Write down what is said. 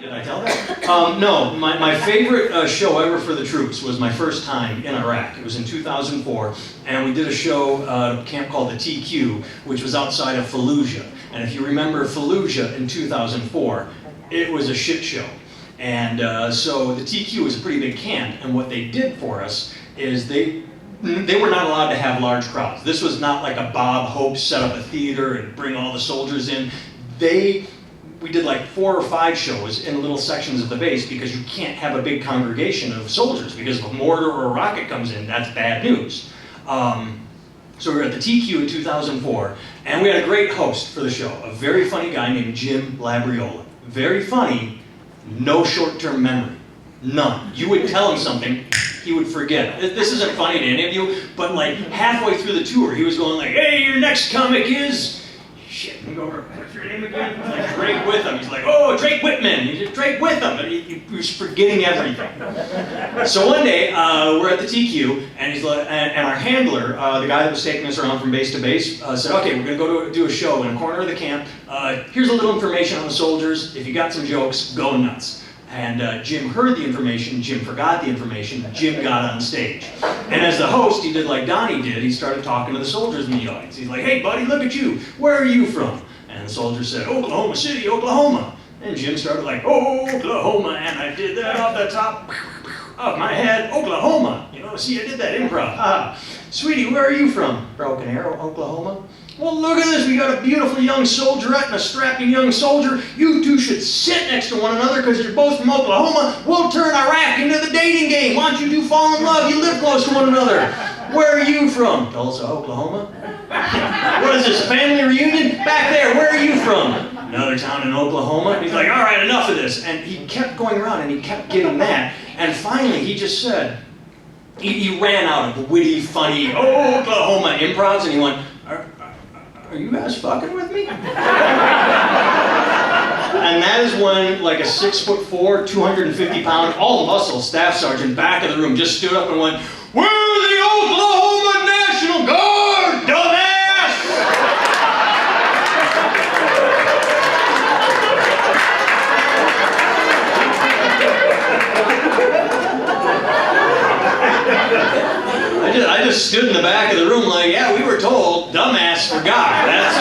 Did I tell that? No, my favorite show ever for the troops was my first time in Iraq. It was in 2004, and we did a show at a camp called the TQ, which was outside of Fallujah. And if you remember Fallujah in 2004, it was a shit show. And so the TQ was a pretty big camp, and what they did for us is they were not allowed to have large crowds. This was not like a Bob Hope set up a theater and bring all the soldiers in. We did like 4 or 5 shows in little sections of the base because you can't have a big congregation of soldiers because if a mortar or a rocket comes in, that's bad news. So we were at the TQ in 2004, and we had a great host for the show, a very funny guy named Jim Labriola. Very funny, no short-term memory, none. You would tell him something, he would forget. This isn't funny to any of you, but like halfway through the tour, he was going like, hey, your next comic is... Shit, we go over, what's your name again? Like Drake Witham. He's like, oh, Drake Whitman. He's just Drake Witham. And he was forgetting everything. So one day, we're at the TQ, and he's like, and our handler, the guy that was taking us around from base to base, said, okay, we're going to go do a show in a corner of the camp. Here's a little information on the soldiers. If you got some jokes, go nuts. And Jim heard the information, Jim forgot the information, Jim got on stage. And as the host, he did like Donnie did, he started talking to the soldiers in the audience. He's like, hey buddy, look at you, where are you from? And the soldier said, Oklahoma City, Oklahoma. And Jim started like, oh, Oklahoma, and I did that off the top of my head, Oklahoma. You know, see, I did that improv. Sweetie, where are you from? Broken Arrow, Oklahoma. Well, look at this. We got a beautiful young soldierette and a strapping young soldier. You two should sit next to one another because you're both from Oklahoma. We'll turn Iraq into the dating game. Why don't you two fall in love? You live close to one another. Where are you from? Tulsa, Oklahoma. What is this, family reunion? Back there, where are you from? Another town in Oklahoma. And he's like, all right, enough of this. And he kept going around and he kept getting that. And finally, he just said, he ran out of witty, funny, Oklahoma improvs, and he went, are you guys fucking with me? And that is when like a 6'4", 250-pound, all muscle staff sergeant back of the room just stood up and went, we're the Oklahoma National Guard, dumbass! I just stood in the back of the room like, yeah, we were told, dumbass forgot. That's